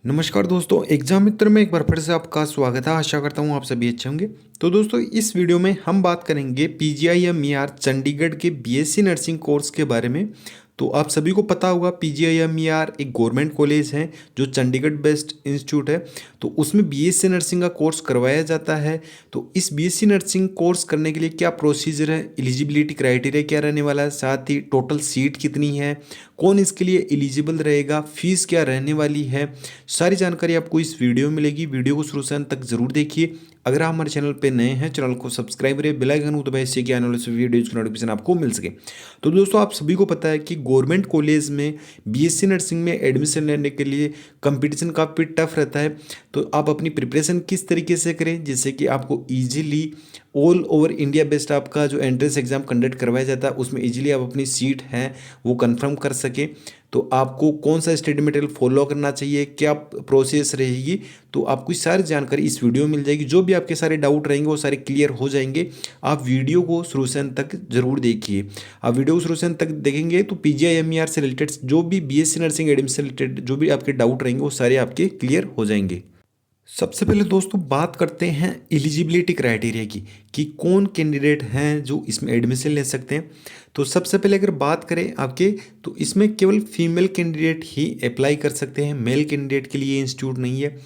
नमस्कार दोस्तों, एग्जाम मित्र में एक बार फिर से आपका स्वागत है। आशा करता हूँ आप सभी अच्छे होंगे। तो दोस्तों, इस वीडियो में हम बात करेंगे पीजीआईएमईआर चंडीगढ़ के बीएससी नर्सिंग कोर्स के बारे में। तो आप सभी को पता होगा, पीजीआईएमईआर एक गवर्नमेंट कॉलेज है जो चंडीगढ़ बेस्ड इंस्टीट्यूट है। तो उसमें बीएससी नर्सिंग का कोर्स करवाया जाता है। तो इस बीएससी नर्सिंग कोर्स करने के लिए क्या प्रोसीजर है, एलिजिबिलिटी क्राइटेरिया क्या रहने वाला है, साथ ही टोटल सीट कितनी है, कौन इसके लिए एलिजिबल रहेगा, फीस क्या रहने वाली है, सारी जानकारी आपको इस वीडियो में मिलेगी। वीडियो को शुरू से अंत तक जरूर देखिए। अगर आप हमारे चैनल पे नए हैं, चैनल को सब्सक्राइब करें, बेल आइकन को दबाएं, इससे कि आने वाले वीडियोज की नोटिफिकेशन आपको मिल सके। तो दोस्तों, आप सभी को पता है कि गवर्नमेंट कॉलेज में बीएससी नर्सिंग में एडमिशन लेने के लिए कंपटीशन काफ़ी टफ रहता है। तो आप अपनी प्रिपरेशन किस तरीके से करें जिससे कि आपको easily all over India based आपका जो एंट्रेंस एग्जाम कंडक्ट करवाया जाता है उसमें इजीली आप अपनी सीट है वो कंफर्म कर सकें। तो आपको कौन सा स्टडी मटेरियल फॉलो करना चाहिए, क्या प्रोसेस रहेगी, तो आपको सारी जानकारी इस वीडियो में मिल जाएगी। जो भी आपके सारे डाउट रहेंगे वो सारे क्लियर हो जाएंगे। आप वीडियो को शुरू से अंत तक जरूर देखिए। आप वीडियो को शुरू से अंत तक देखेंगे तो पीजीआईएमईआर से रिलेटेड जो भी बीएससी नर्सिंग एडमिशन से रिलेटेड जो भी आपके डाउट रहेंगे वो सारे आपके क्लियर हो जाएंगे। सबसे पहले दोस्तों बात करते हैं एलिजिबिलिटी क्राइटेरिया की कि कौन कैंडिडेट हैं जो इसमें एडमिशन ले सकते हैं। तो सबसे पहले अगर बात करें आपके, तो इसमें केवल फीमेल कैंडिडेट ही अप्लाई कर सकते हैं, मेल कैंडिडेट के लिए इंस्टीट्यूट नहीं है।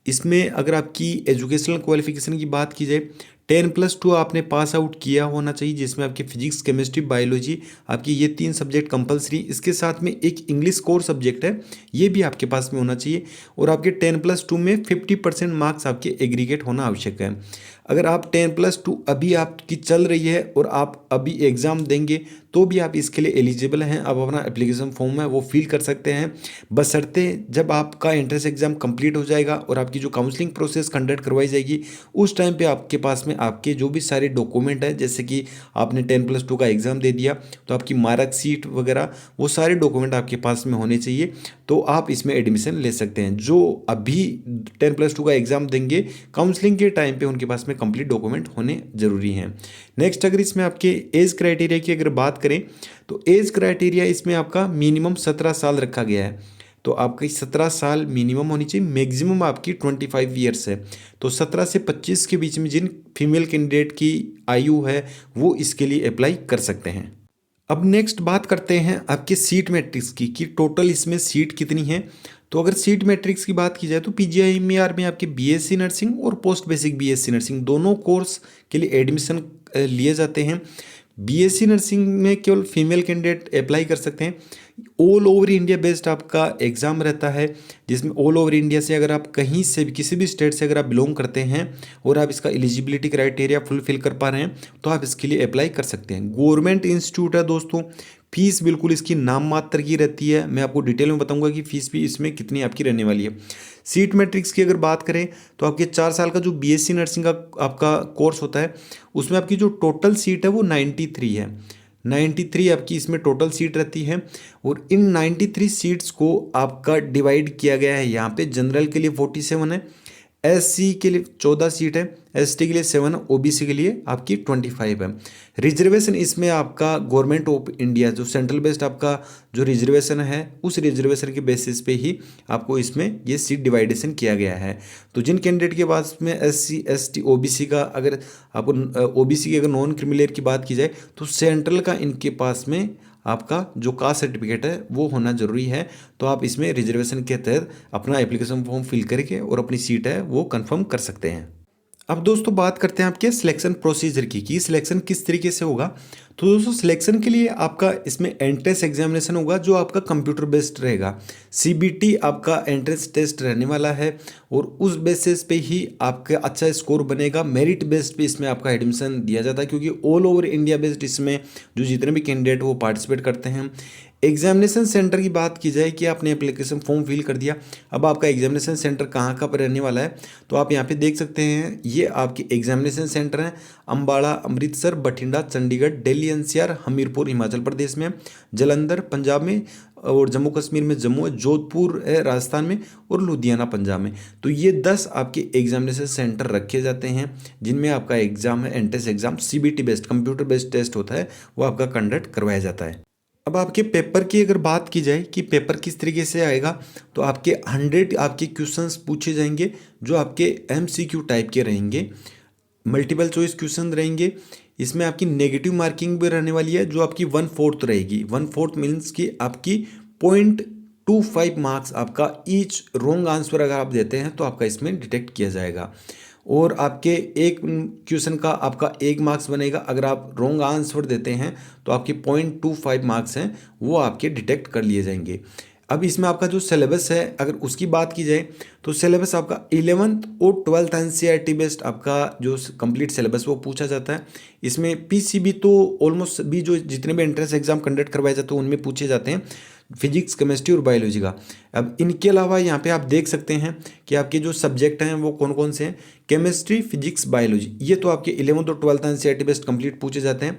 इसमें अगर आपकी एजुकेशनल क्वालिफिकेशन की बात की जाए, 10+2 आपने पास आउट किया होना चाहिए, जिसमें आपकी फिजिक्स, केमिस्ट्री, बायोलॉजी आपकी ये 3 सब्जेक्ट कंपलसरी। इसके साथ में एक इंग्लिश कोर सब्जेक्ट है, ये भी आपके पास में होना चाहिए। और आपके 10+2 में 50% मार्क्स आपके एग्रीगेट होना आवश्यक है। अगर आप 10+2 अभी आपकी चल रही है और आप अभी एग्ज़ाम देंगे तो भी आप इसके लिए एलिजिबल हैं। आप अपना एप्लीकेशन फॉर्म है वो फिल कर सकते हैं, बशर्ते जब आपका एंट्रेंस एग्ज़ाम कंप्लीट हो जाएगा और आपकी जो काउंसलिंग प्रोसेस कंडक्ट करवाई जाएगी उस टाइम पे आपके पास में आपके जो भी सारे डॉक्यूमेंट हैं, जैसे कि आपने 10+2 का एग्ज़ाम दे दिया तो आपकी मार्कशीट वगैरह वो सारे डॉक्यूमेंट आपके पास में होने चाहिए, तो आप इसमें एडमिशन ले सकते हैं। जो अभी 10+2 का एग्ज़ाम देंगे काउंसलिंग के टाइम पे उनके पास में कंप्लीट डॉक्यूमेंट होने ज़रूरी हैं। नेक्स्ट, अगर इसमें आपके एज क्राइटेरिया की अगर बात करें तो एज क्राइटेरिया इसमें आपका मिनिमम 17 साल रखा गया है। तो आपकी 17 साल मिनिमम होनी चाहिए, मैक्सिमम आपकी 25 ईयर्स है। तो 17 से 25 के बीच में जिन फीमेल कैंडिडेट की आयु है वो इसके लिए अप्लाई कर सकते हैं। अब नेक्स्ट बात करते हैं आपके सीट मैट्रिक्स की कि टोटल इसमें सीट कितनी है। तो अगर सीट मैट्रिक्स की बात की जाए तो पीजीआईएमईआर में आपके बीएससी नर्सिंग और पोस्ट बेसिक बीएससी नर्सिंग दोनों कोर्स के लिए एडमिशन लिए जाते हैं। बीएससी नर्सिंग में केवल फीमेल कैंडिडेट अप्लाई कर सकते हैं। ऑल ओवर इंडिया बेस्ड आपका एग्ज़ाम रहता है, जिसमें ऑल ओवर इंडिया से अगर आप कहीं से भी किसी भी स्टेट से अगर आप बिलोंग करते हैं और आप इसका एलिजिबिलिटी क्राइटेरिया फुलफिल कर पा रहे हैं तो आप इसके लिए अप्लाई कर सकते हैं। गवर्नमेंट इंस्टीट्यूट है दोस्तों, फीस बिल्कुल इसकी नाम मात्र की रहती है। मैं आपको डिटेल में बताऊंगा कि फीस भी इसमें कितनी आपकी रहने वाली है। सीट मैट्रिक्स की अगर बात करें तो आपके 4 साल का जो बीएससी नर्सिंग का आपका कोर्स होता है उसमें आपकी जो टोटल सीट है वो 93 है। 93 आपकी इसमें टोटल सीट रहती है और इन 93 सीट्स को आपका डिवाइड किया गया है। यहाँ पे जनरल के लिए 47 है, एससी के लिए 14 सीट है, एसटी के लिए 7 है, ओबीसी के लिए आपकी 25 है। रिजर्वेशन इसमें आपका गवर्नमेंट ऑफ इंडिया जो सेंट्रल बेस्ड आपका जो रिजर्वेशन है उस रिजर्वेशन के बेसिस पे ही आपको इसमें ये सीट डिवाइडेशन किया गया है। तो जिन कैंडिडेट के पास में एससी एसटी ओबीसी का, अगर आपको ओबीसी की अगर नॉन क्रिमिलेयर की बात की जाए तो सेंट्रल का इनके पास में आपका जो कास्ट सर्टिफिकेट है वो होना जरूरी है। तो आप इसमें रिजर्वेशन के तहत अपना एप्लीकेशन फॉर्म फिल करके और अपनी सीट है वो कंफर्म कर सकते हैं। अब दोस्तों बात करते हैं आपके सिलेक्शन प्रोसीजर की कि सिलेक्शन किस तरीके से होगा। तो दोस्तों, सिलेक्शन के लिए आपका इसमें एंट्रेंस एग्जामिनेशन होगा जो आपका कंप्यूटर बेस्ड रहेगा। सीबीटी आपका एंट्रेंस टेस्ट रहने वाला है और उस बेसिस पे ही आपका अच्छा स्कोर बनेगा। मेरिट बेस्ड पे इसमें आपका एडमिशन दिया जाता है, क्योंकि ऑल ओवर इंडिया बेस्ड इसमें जो जितने भी कैंडिडेट वो पार्टिसिपेट करते हैं। एग्जामिनेशन सेंटर की बात की जाए कि आपने एप्लीकेशन फॉर्म फिल कर दिया, अब आपका एग्जामिनेशन सेंटर कहाँ पर रहने वाला है तो आप यहाँ पे देख सकते हैं। ये आपके एग्जामिनेशन सेंटर हैं अम्बाड़ा, अमृतसर, बठिंडा, चंडीगढ़, दिल्ली एनसीआर, हमीरपुर हिमाचल प्रदेश में, जालंधर पंजाब में, और जम्मू कश्मीर में जम्मू है, जोधपुर है राजस्थान में, और लुधियाना पंजाब में। तो ये 10 आपके एग्जामिनेशन सेंटर रखे जाते हैं जिनमें आपका एग्जाम है entrance exam CBT based computer based test होता है वो आपका कंडक्ट करवाया जाता है। अब आपके पेपर की अगर बात की जाए कि पेपर किस तरीके से आएगा, तो आपके 100 आपके क्वेश्चंस पूछे जाएंगे जो आपके एमसीक्यू टाइप के रहेंगे, मल्टीपल चॉइस क्वेश्चन रहेंगे। इसमें आपकी नेगेटिव मार्किंग भी रहने वाली है जो आपकी 1/4 रहेगी। 1/4 मीन्स कि आपकी 0.25 मार्क्स आपका ईच रॉन्ग आंसर अगर आप देते हैं तो आपका इसमें डिटेक्ट किया जाएगा। और आपके एक क्वेश्चन का आपका 1 मार्क्स बनेगा, अगर आप रॉन्ग आंसर देते हैं तो आपके 0.25 मार्क्स हैं वो आपके डिटेक्ट कर लिए जाएंगे। अब इसमें आपका जो सिलेबस है अगर उसकी बात की जाए तो सिलेबस आपका 11th और 12th एनसीईआरटी बेस्ड आपका जो कंप्लीट सिलेबस वो पूछा जाता है। इसमें पीसीबी तो ऑलमोस्ट भी जो जितने भी एंट्रेंस एग्जाम कंडक्ट करवाए जाते हैं उनमें पूछे जाते हैं, फिजिक्स केमिस्ट्री और बायोलॉजी का। अब इनके अलावा यहाँ पे आप देख सकते हैं कि आपके जो सब्जेक्ट हैं वो कौन कौन से हैं, केमिस्ट्री, फिजिक्स, बायोलॉजी, ये तो आपके 11th और 12th एनसीईआरटी बेस्ड कंप्लीट पूछे जाते हैं।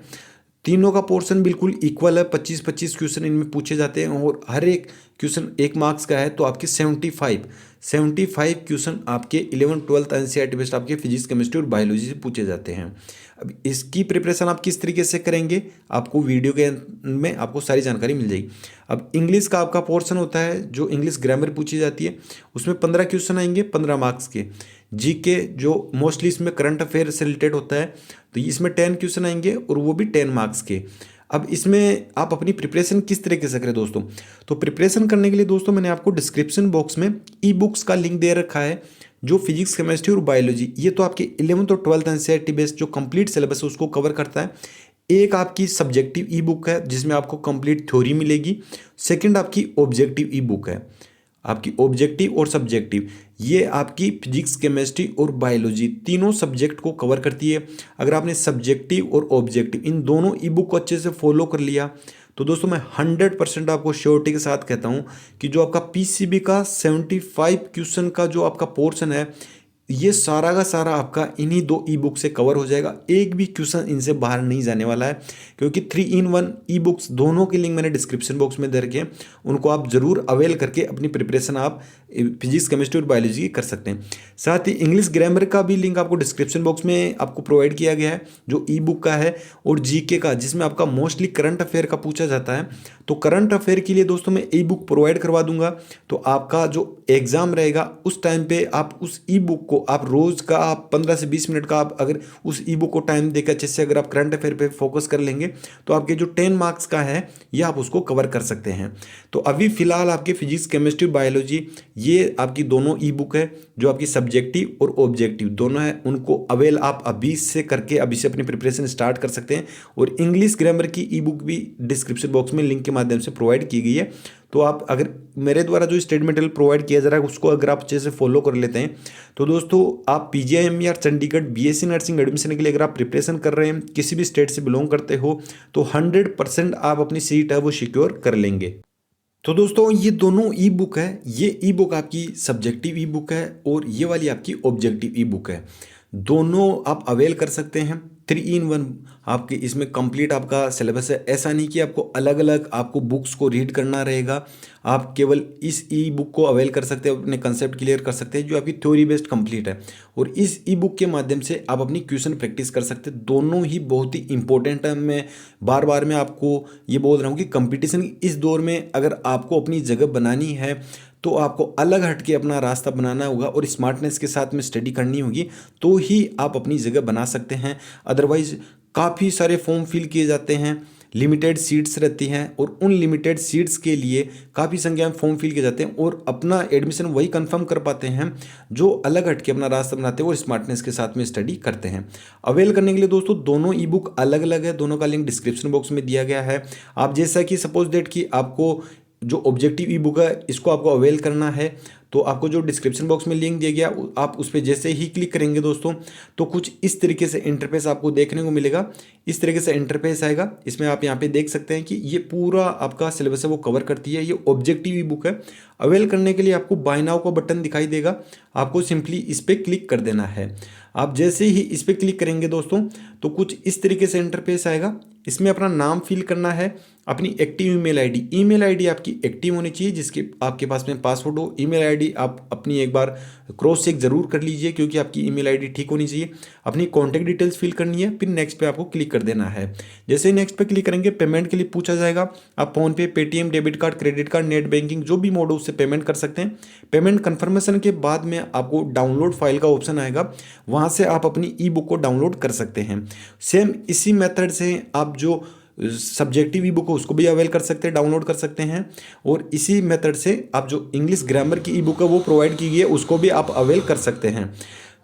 तीनों का पोर्शन बिल्कुल इक्वल है, 25-25 क्वेश्चन इनमें पूछे जाते हैं और हर एक क्वेश्चन 1 मार्क्स का है, तो आपके 75 क्वेश्चन आपके 11th-12th एनसीईआरटी बेस्ड आपके फिजिक्स, केमिस्ट्री और बायोलॉजी से पूछे जाते हैं। अब इसकी प्रिपरेशन आप किस तरीके से करेंगे आपको वीडियो के में आपको सारी जानकारी मिल जाएगी। अब इंग्लिश का आपका पोर्शन होता है जो इंग्लिश ग्रामर पूछी जाती है, उसमें 15 क्वेश्चन आएंगे 15 मार्क्स के। जीके जो मोस्टली इसमें करंट अफेयर से रिलेटेड होता है तो इसमें 10 क्वेश्चन आएंगे और वो भी 10 मार्क्स के। अब इसमें आप अपनी प्रिपरेशन किस तरीके से करें दोस्तों, तो प्रिपरेशन करने के लिए दोस्तों मैंने आपको डिस्क्रिप्शन बॉक्स में ई बुक्स का लिंक दे रखा है जो फिजिक्स, केमिस्ट्री और बायोलॉजी, ये तो आपके 11th और 12th एनसीईआरटी बेस्ड जो कंप्लीट सिलेबस है उसको कवर करता है। एक आपकी सब्जेक्टिव ई बुक है जिसमें आपको कंप्लीट थ्योरी मिलेगी। सेकंड आपकी ऑब्जेक्टिव ई बुक है, आपकी ऑब्जेक्टिव और सब्जेक्टिव, ये आपकी फिजिक्स, केमिस्ट्री और बायोलॉजी तीनों सब्जेक्ट को कवर करती है। अगर आपने सब्जेक्टिव और ऑब्जेक्टिव इन दोनों ई बुक को अच्छे से फॉलो कर लिया तो दोस्तों मैं 100% आपको श्योरिटी के साथ कहता हूँ कि जो आपका पीसीबी का 75 क्वेश्चन का जो आपका पोर्शन है ये सारा का सारा आपका इन्हीं 2 ई बुक से कवर हो जाएगा। एक भी क्वेश्चन इनसे बाहर नहीं जाने वाला है क्योंकि 3-in-1 ई बुक्स दोनों के लिंक मैंने डिस्क्रिप्शन बॉक्स में दे रखे हैं, उनको आप जरूर अवेल करके अपनी प्रिपरेशन आप फिजिक्स, केमिस्ट्री और बायोलॉजी की कर सकते हैं। साथ ही इंग्लिश ग्रामर का भी लिंक आपको डिस्क्रिप्शन बॉक्स में आपको प्रोवाइड किया गया है जो ई बुक का है, और जीके का जिसमें आपका मोस्टली करंट अफेयर का पूछा जाता है। तो करंट अफेयर के लिए दोस्तों मैं ई बुक प्रोवाइड करवा दूंगा, तो आपका जो एग्जाम रहेगा उस टाइम पे आप उस ई बुक को आप रोज का आप 15 से 20 मिनट का आप अगर उस ई बुक को टाइम देकर अच्छे से अगर आप करंट अफेयर पे फोकस कर लेंगे तो आपके जो 10 मार्क्स का है ये आप उसको कवर कर सकते हैं। तो अभी फिलहाल आपके फिजिक्स, केमिस्ट्री, बायोलॉजी ये आपकी दोनों ई बुक है जो आपकी सब्जेक्टिव और ऑब्जेक्टिव दोनों है, उनको अवेल आप अभी से करके अभी से अपनी प्रिपरेशन स्टार्ट कर सकते हैं। और इंग्लिश ग्रामर की ई बुक भी डिस्क्रिप्शन बॉक्स में लिंक के माध्यम से प्रोवाइड की गई है, तो आप अगर मेरे द्वारा जो स्टडी मटेरियल प्रोवाइड किया जा रहा है उसको अगर आप अच्छे से फॉलो कर लेते हैं तो दोस्तों आप PGIMER Chandigarh BSc nursing admission के लिए अगर आप प्रिपरेशन कर रहे हैं, किसी भी स्टेट से बिलोंग करते हो, तो 100% आप अपनी सीट है वो सिक्योर कर लेंगे। तो दोस्तों ये दोनों ई बुक है, ये ई बुक आपकी सब्जेक्टिव ई बुक है और ये वाली आपकी ऑब्जेक्टिव ई बुक है, दोनों आप अवेल कर सकते हैं। 3-in-1 आपके इसमें कंप्लीट आपका सिलेबस है, ऐसा नहीं कि आपको अलग अलग आपको बुक्स को रीड करना रहेगा, आप केवल इस ई बुक को अवेल कर सकते हैं, अपने कंसेप्ट क्लियर कर सकते हैं जो आपकी थ्योरी बेस्ड कंप्लीट है, और इस ई बुक के माध्यम से आप अपनी क्वेश्चन प्रैक्टिस कर सकते हैं। दोनों ही बहुत ही इंपॉर्टेंट है, मैं बार बार मैं आपको ये बोल रहा हूँ कि कंपटीशन इस दौर में अगर आपको अपनी जगह बनानी है तो आपको अलग हटके अपना रास्ता बनाना होगा और स्मार्टनेस के साथ में स्टडी करनी होगी, तो ही आप अपनी जगह बना सकते हैं। अदरवाइज काफ़ी सारे फॉर्म फिल किए जाते हैं, लिमिटेड सीट्स रहती हैं और उन लिमिटेड सीट्स के लिए काफ़ी संख्या में फॉर्म फिल किए जाते हैं और अपना एडमिशन वही कंफर्म कर पाते हैं जो अलग हटके अपना रास्ता बनाते हैं और स्मार्टनेस के साथ में स्टडी करते हैं। अवेल करने के लिए दोस्तों दोनों ई बुक अलग अलग है, दोनों का लिंक डिस्क्रिप्शन बॉक्स में दिया गया है। आप जैसा कि सपोज डेट कि आपको जो ऑब्जेक्टिव ई बुक है इसको आपको अवेल करना है तो आपको जो डिस्क्रिप्शन बॉक्स में लिंक दिया गया आप उस पर जैसे ही क्लिक करेंगे दोस्तों तो कुछ इस तरीके से इंटरफेस आपको देखने को मिलेगा। इस तरीके से इंटरफेस आएगा, इसमें आप यहाँ पे देख सकते हैं कि ये पूरा आपका सिलेबस है वो कवर करती है। ये ऑब्जेक्टिव ई बुक है, अवेल करने के लिए आपको बाय नाउ का बटन दिखाई देगा, आपको सिंपली इस पर क्लिक कर देना है। आप जैसे ही इस पर क्लिक करेंगे दोस्तों तो कुछ इस तरीके से इंटरफेस आएगा, इसमें अपना नाम फिल करना है, अपनी एक्टिव ईमेल आईडी आपकी एक्टिव होनी चाहिए, जिसके आपके पास में पासवर्ड हो। ईमेल आईडी आप अपनी एक बार क्रॉस चेक जरूर कर लीजिए, क्योंकि आपकी ईमेल आईडी ठीक होनी चाहिए। अपनी कॉन्टैक्ट डिटेल्स फिल करनी है, फिर नेक्स्ट पे आपको क्लिक कर देना है। जैसे ही नेक्स्ट पे क्लिक करेंगे, पेमेंट के लिए पूछा जाएगा। आप फोन पे, Paytm, debit card, credit card, net banking, जो भी मोड हो उससे पेमेंट कर सकते हैं। पेमेंट कन्फर्मेशन के बाद में आपको डाउनलोड फाइल का ऑप्शन आएगा, वहाँ से आप अपनी ई बुक को डाउनलोड कर सकते हैं। सेम इसी मेथड से आप जो सब्जेक्टिव ई बुक हो उसको भी अवेल कर सकते हैं, डाउनलोड कर सकते हैं। और इसी मेथड से आप जो इंग्लिश ग्रामर की ई बुक है वो प्रोवाइड की गई है, उसको भी आप अवेल कर सकते हैं।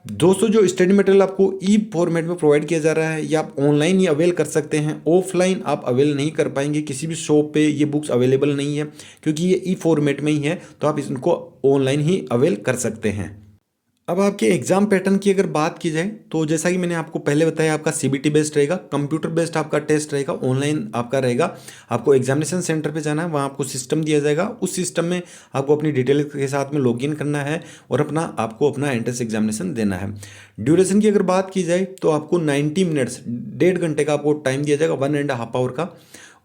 दोस्तों, जो स्टडी मटेरियल आपको ई फॉर्मेट में प्रोवाइड किया जा रहा है, ये आप ऑनलाइन ही अवेल कर सकते हैं। ऑफलाइन आप अवेल नहीं कर पाएंगे, किसी भी शॉप पे ये बुक्स अवेलेबल नहीं है, क्योंकि ये ई फॉर्मेट में ही है। तो आप इनको ऑनलाइन ही अवेल कर सकते हैं। अब आपके एग्जाम पैटर्न की अगर बात की जाए, तो जैसा कि मैंने आपको पहले बताया, आपका सीबीटी बेस्ड रहेगा, कंप्यूटर बेस्ड आपका टेस्ट रहेगा, ऑनलाइन आपका रहेगा। आपको एग्जामिनेशन सेंटर पे जाना है, वहाँ आपको सिस्टम दिया जाएगा। उस सिस्टम में आपको अपनी डिटेल के साथ में लॉगिन करना है और आपको अपना एंट्रेंस एग्जामिनेशन देना है। ड्यूरेशन की अगर बात की जाए, तो आपको 90 मिनट्स, 1.5 घंटे का आपको टाइम दिया जाएगा, 1.5 आवर का।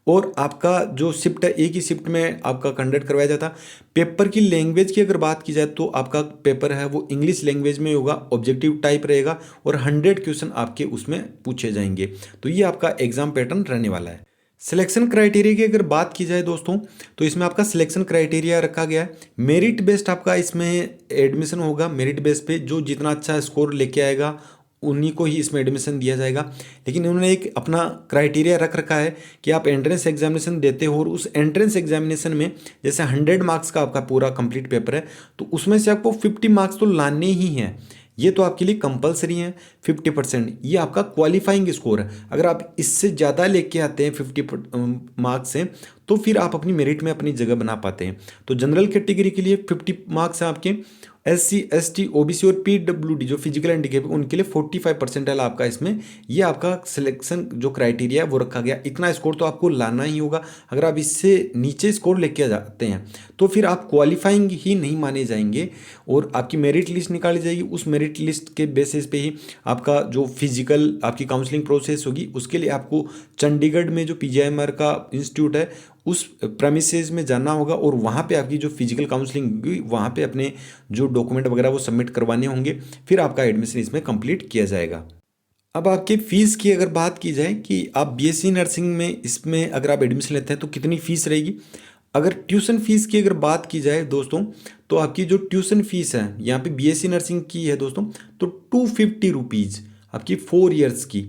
और आपका जो शिफ्ट है, एक ही शिफ्ट में आपका कंडक्ट करवाया जाता। पेपर की लैंग्वेज की अगर बात की जाए, तो आपका पेपर है वो इंग्लिश लैंग्वेज में होगा, ऑब्जेक्टिव टाइप रहेगा, और 100 क्वेश्चन आपके उसमें पूछे जाएंगे। तो ये आपका एग्जाम पैटर्न रहने वाला है। सिलेक्शन क्राइटेरिया की अगर बात की जाए दोस्तों, तो इसमें आपका सिलेक्शन क्राइटेरिया रखा गया है। मेरिट बेस्ड आपका इसमें एडमिशन होगा। मेरिट बेस पे जो जितना अच्छा स्कोर लेके आएगा उन्हीं को ही इसमें एडमिशन दिया जाएगा। लेकिन उन्होंने एक अपना क्राइटेरिया रख रखा है कि आप एंट्रेंस एग्जामिनेशन देते हो, और उस एंट्रेंस एग्जामिनेशन में जैसे 100 मार्क्स का आपका पूरा कंप्लीट पेपर है, तो उसमें से आपको 50 मार्क्स तो लाने ही हैं। ये तो आपके लिए कंपलसरी है। 50% ये आपका क्वालिफाइंग स्कोर है। अगर आप इससे ज़्यादा लेके आते हैं 50 मार्क्स से, तो फिर आप अपनी मेरिट में अपनी जगह बना पाते हैं। तो जनरल कैटेगरी के लिए 50 मार्क्स हैं आपके। SC ST OBC और PWD जो फिजिकल हैंडीकैप उनके लिए 45 परसेंटाइल आपका इसमें, ये आपका सिलेक्शन जो क्राइटेरिया है वो रखा गया। इतना स्कोर तो आपको लाना ही होगा। अगर आप इससे नीचे स्कोर लेके जाते हैं, तो फिर आप क्वालिफाइंग ही नहीं माने जाएंगे, और आपकी मेरिट लिस्ट निकाली जाएगी। उस मेरिट लिस्ट के बेसिस पे ही आपका जो फिजिकल आपकी काउंसलिंग प्रोसेस होगी, उसके लिए आपको चंडीगढ़ में जो PGIMR का इंस्टीट्यूट है उस प्रेमिसेस में जाना होगा, और वहाँ पे आपकी जो फिजिकल काउंसलिंग होगी, वहाँ पे अपने जो डॉक्यूमेंट वगैरह वो सबमिट करवाने होंगे। फिर आपका एडमिशन इसमें कंप्लीट किया जाएगा। अब आपकी फ़ीस की अगर बात की जाए कि आप BSc नर्सिंग में इसमें अगर आप एडमिशन लेते हैं तो कितनी फ़ीस रहेगी। अगर ट्यूशन फ़ीस की अगर बात की जाए दोस्तों, तो आपकी जो ट्यूशन फ़ीस है यहाँ पे BSc नर्सिंग की है दोस्तों, तो 250 रुपीज़ आपकी 4 ईयर्स की।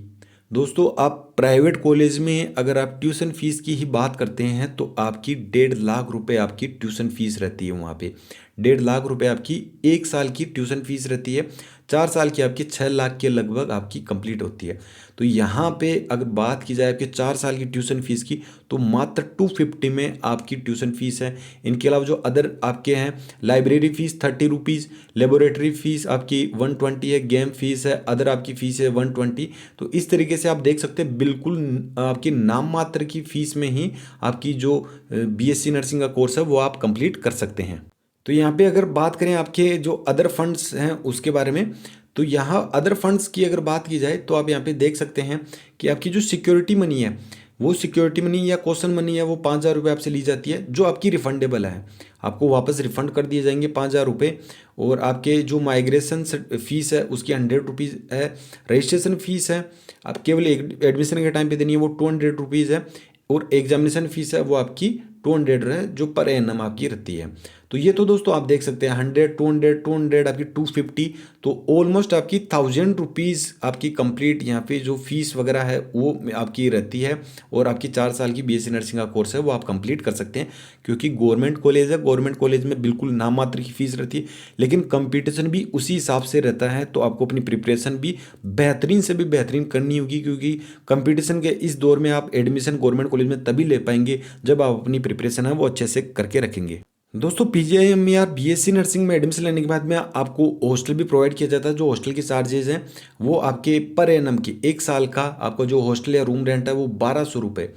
दोस्तों, आप प्राइवेट कॉलेज में अगर आप ट्यूशन फीस की ही बात करते हैं, तो आपकी 1.5 लाख रुपए आपकी ट्यूशन फीस रहती है वहाँ पे। 1.5 लाख रुपए आपकी 1 साल की ट्यूशन फीस रहती है। 4 साल की आपकी 6 लाख के लगभग आपकी कंप्लीट होती है। तो यहाँ पे अगर बात की जाए आपके 4 साल की ट्यूशन फीस की, तो मात्र 250 में आपकी ट्यूशन फीस है। इनके अलावा जो अदर आपके हैं, library fees 30 rupees, laboratory fees आपकी 120 है, गेम फीस है, अदर आपकी फ़ीस है 120। तो इस तरीके से आप देख सकते हैं, बिल्कुल आपकी नाम मात्र की फ़ीस में ही आपकी जो BSc नर्सिंग का कोर्स है वो आप कंप्लीट कर सकते हैं। तो यहाँ पे अगर बात करें आपके जो अदर फंड्स हैं उसके बारे में, तो यहाँ अदर फंड्स की अगर बात की जाए, तो आप यहाँ पे देख सकते हैं कि आपकी जो सिक्योरिटी मनी है, वो सिक्योरिटी मनी या कॉशन मनी है, वो 5,000 रुपये आपसे ली जाती है, जो आपकी रिफंडेबल है। आपको वापस रिफंड कर दिए जाएंगे 5,000 रुपये। और आपके जो माइग्रेशन फीस है उसकी 100 रुपीज़ है। रजिस्ट्रेशन फीस है आप केवल एडमिशन के टाइम पे देनी है, वो 200 रुपीज़ है। और एग्जामिनेशन फीस है वो आपकी 200 है, जो पर एनम आपकी रहती है। तो ये तो दोस्तों आप देख सकते हैं 100, 200, 200 आपकी 250, तो ऑलमोस्ट आपकी 1,000 रुपीज़ आपकी कंप्लीट यहाँ पे जो फीस वगैरह है वो आपकी रहती है। और आपकी 4 साल की BSc नर्सिंग का कोर्स है वो आप कंप्लीट कर सकते हैं, क्योंकि गवर्नमेंट कॉलेज है। गवर्नमेंट कॉलेज में बिल्कुल नाम मात्र की फ़ीस रहती है, लेकिन कंपटीशन भी उसी हिसाब से रहता है। तो आपको अपनी प्रिपरेशन भी बेहतरीन से भी बेहतरीन करनी होगी, क्योंकि कंपटीशन के इस दौर में आप एडमिशन गवर्नमेंट कॉलेज में तभी ले पाएंगे जब आप अपनी प्रिपरेशन है वो अच्छे से करके रखेंगे। दोस्तों, PGIMER BSc नर्सिंग में एडमिशन लेने के बाद में आपको हॉस्टल भी प्रोवाइड किया जाता है। जो हॉस्टल के चार्जेज हैं वो आपके पर एनम की 1 साल का आपका जो हॉस्टल या रूम रेंट है वो 1,200 रुपये,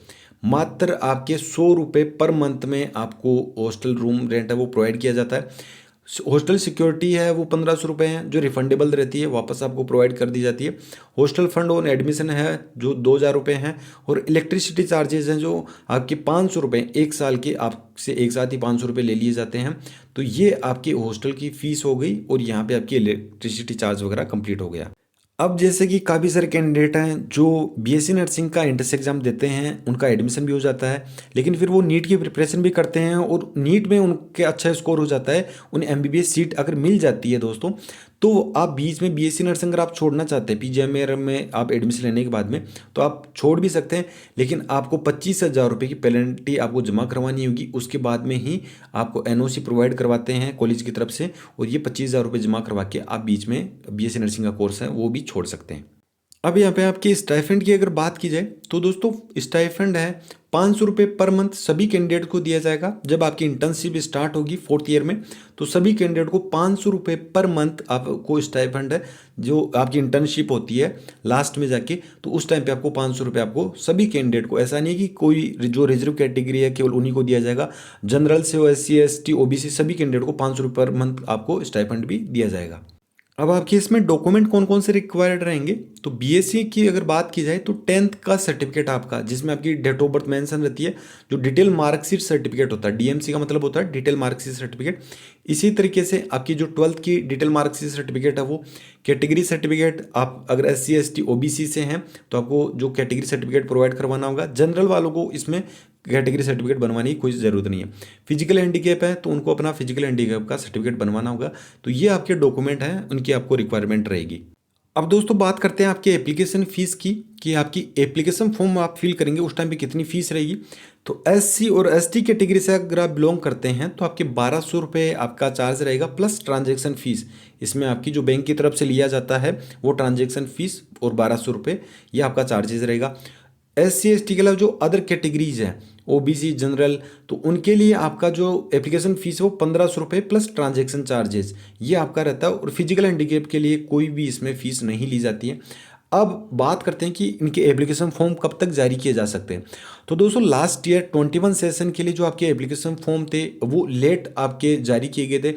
मात्र आपके 100 रुपये पर मंथ में आपको हॉस्टल रूम रेंट है वो प्रोवाइड किया जाता है। हॉस्टल सिक्योरिटी है वो 1500 रुपये है, जो रिफंडेबल रहती है, वापस आपको प्रोवाइड कर दी जाती है। हॉस्टल फंड ऑन एडमिशन है जो 2000 रुपये हैं। और इलेक्ट्रिसिटी चार्जेस हैं जो आपके 500 रुपये, 1 साल के आपसे एक साथ ही 500 रुपये ले लिए जाते हैं। तो ये आपकी हॉस्टल की फ़ीस हो गई और यहाँ पे आपकी इलेक्ट्रिसिटी चार्ज वगैरह कंप्लीट हो गया। अब जैसे कि काफ़ी सारे कैंडिडेट हैं जो बीएससी नर्सिंग का एंट्रेंस एग्ज़ाम देते हैं, उनका एडमिशन भी हो जाता है, लेकिन फिर वो नीट की प्रिपरेशन भी करते हैं और नीट में उनके अच्छा स्कोर हो जाता है, उन्हें एमबीबीएस सीट अगर मिल जाती है दोस्तों, तो आप बीच में बीएससी नर्सिंग अगर आप छोड़ना चाहते हैं पीजीआईएमईआर में आप एडमिशन लेने के बाद में, तो आप छोड़ भी सकते हैं, लेकिन आपको 25,000 रुपये की पेनल्टी आपको जमा करवानी होगी। उसके बाद में ही आपको एनओसी प्रोवाइड करवाते हैं कॉलेज की तरफ से, और ये 25,000 रुपये जमा करवा के आप बीच में बीएससी नर्सिंग का कोर्स है वो भी छोड़ सकते हैं। अब यहाँ पे आपकी स्टाइफंड की अगर बात की जाए तो दोस्तों स्टाइफंड है 500 रुपये पर मंथ सभी कैंडिडेट को दिया जाएगा। जब आपकी इंटर्नशिप स्टार्ट होगी 4th ईयर में, तो सभी कैंडिडेट को 500 रुपये पर मंथ आपको स्टाइफंड है। जो आपकी इंटर्नशिप होती है लास्ट में जाके, तो उस टाइम पे आपको 500 रुपये आपको सभी कैंडिडेट को, ऐसा नहीं है कि कोई जो रिजर्व कैटेगरी है केवल उन्हीं को दिया जाएगा, जनरल से SC ST OBC सभी कैंडिडेट को 500 रुपये पर मंथ आपको स्टाइफंड भी दिया जाएगा। अब आपके इसमें डॉक्यूमेंट कौन कौन से रिक्वायर्ड रहेंगे, तो बीएससी की अगर बात की जाए तो 10th का सर्टिफिकेट आपका, जिसमें आपकी डेट ऑफ बर्थ मेंशन रहती है, जो डिटेल मार्कशीट सर्टिफिकेट होता है, डीएमसी का मतलब होता है डिटेल मार्कशीट सर्टिफिकेट। इसी तरीके से आपकी जो 12th की डिटेल मार्कशीट सर्टिफिकेट है वो, कैटेगरी सर्टिफिकेट आप अगर SC ST OBC से हैं तो आपको जो कैटेगरी सर्टिफिकेट प्रोवाइड करवाना होगा। जनरल वालों को इसमें कैटेगरी सर्टिफिकेट बनवाने की कोई ज़रूरत नहीं है। फिजिकल हैंडीकैप है तो उनको अपना फिजिकल हैंडीकैप का सर्टिफिकेट बनवाना होगा। तो ये आपके डॉक्यूमेंट हैं, उनकी आपको रिक्वायरमेंट रहेगी। अब दोस्तों बात करते हैं आपके एप्लीकेशन फ़ीस की, कि आपकी एप्लीकेशन फॉर्म आप फिल करेंगे उस टाइम पे कितनी फ़ीस रहेगी। तो SC और ST कैटेगरी से अगर आप बिलोंग करते हैं तो आपके 1200 रुपये आपका चार्ज रहेगा, प्लस ट्रांजैक्शन फ़ीस। इसमें आपकी जो बैंक की तरफ से लिया जाता है वो ट्रांजैक्शन फ़ीस और 1200 रुपये ये आपका चार्जेस रहेगा। SC ST के अलावा जो अदर कैटेगरीज हैं, OBC जनरल, तो उनके लिए आपका जो एप्लीकेशन फ़ीस है वो 1500 रुपये प्लस ट्रांजैक्शन चार्जेस ये आपका रहता है। और फिजिकल हैंडीकैप के लिए कोई भी इसमें फ़ीस नहीं ली जाती है। अब बात करते हैं कि इनके एप्लीकेशन फॉर्म कब तक जारी किए जा सकते हैं। तो दोस्तों लास्ट ईयर 21 सेशन के लिए जो आपके एप्लीकेशन फॉर्म थे वो लेट आपके जारी किए गए थे,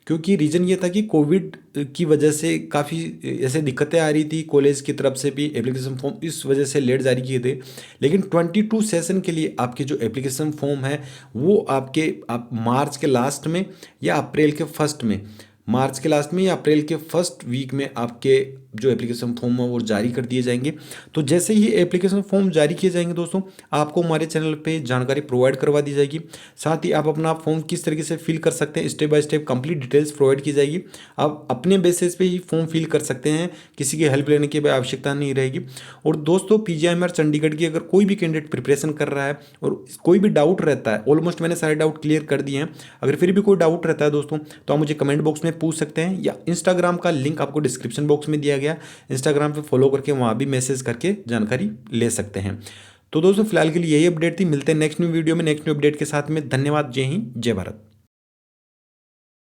क्योंकि रीज़न ये था कि कोविड की वजह से काफ़ी ऐसे दिक्कतें आ रही थी, कॉलेज की तरफ से भी एप्लीकेशन फॉर्म इस वजह से लेट जारी किए थे। लेकिन 22 सेशन के लिए आपके जो एप्लीकेशन फॉर्म है वो आप मार्च के लास्ट में या अप्रैल के फर्स्ट में, मार्च के लास्ट में या अप्रैल के फर्स्ट वीक में आपके जो एप्लीकेशन फॉर्म है वो जारी कर दिए जाएंगे। तो जैसे ही एप्लीकेशन फॉर्म जारी किए जाएंगे दोस्तों, आपको हमारे चैनल पे जानकारी प्रोवाइड करवा दी जाएगी। साथ ही आप अपना फॉर्म किस तरीके से फिल कर सकते हैं step by step complete details provide की जाएगी। आप अपने बेसिस पे ही फॉर्म फिल कर सकते हैं, किसी की हेल्प लेने की आवश्यकता नहीं रहेगी। और दोस्तों PGIMR चंडीगढ़ की अगर कोई भी कैंडिडेट प्रिपरेशन कर रहा है और कोई भी डाउट रहता है, ऑलमोस्ट मैंने सारे डाउट क्लियर कर दिए हैं, अगर फिर भी कोई डाउट रहता है दोस्तों तो आप मुझे कमेंट बॉक्स में पूछ सकते हैं, या इंस्टाग्राम का लिंक आपको डिस्क्रिप्शन बॉक्स में दिया गया, इंस्टाग्राम पे फॉलो करके वहाँ भी मैसेज करके जानकारी ले सकते हैं। तो दोस्तों फिलहाल के लिए यही अपडेट थी, मिलते हैं नेक्स्ट न्यू वीडियो में नेक्स्ट न्यू अपडेट के साथ में। धन्यवाद, जय हिंद, जय भारत।